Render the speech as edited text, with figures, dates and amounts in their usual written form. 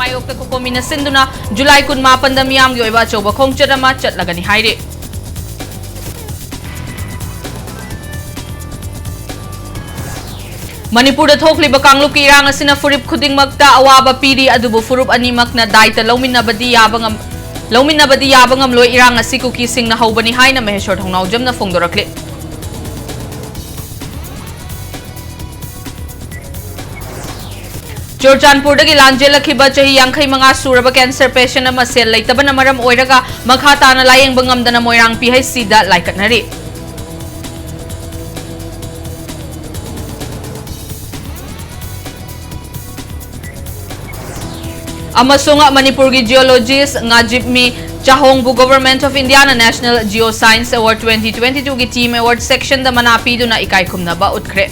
mayok ta kokomina sinduna July 18 da miyam gi oiba choba khongchat ama chatlagani haire Manipur da thokliba kangluk ki irang asina furip khuding makta awaba piri adubu furup animak na daita lauminabadi yabangam loi irang asiku ki singna haubani haina maheshwar thongnaw jamna phongdorakle Churchanpur dagi lanjela khiba chahi yangkhai manga suraba cancer patient ama sel leitabana maram oiraga makha tana layeng bangam dana moirang PHC da laikatnari Amasunga Manipur gi geologist ngajibmi Chahongbu Government of India na National Geoscience Award 2022 gi team award section da manapi duna ikai khumna ba utkre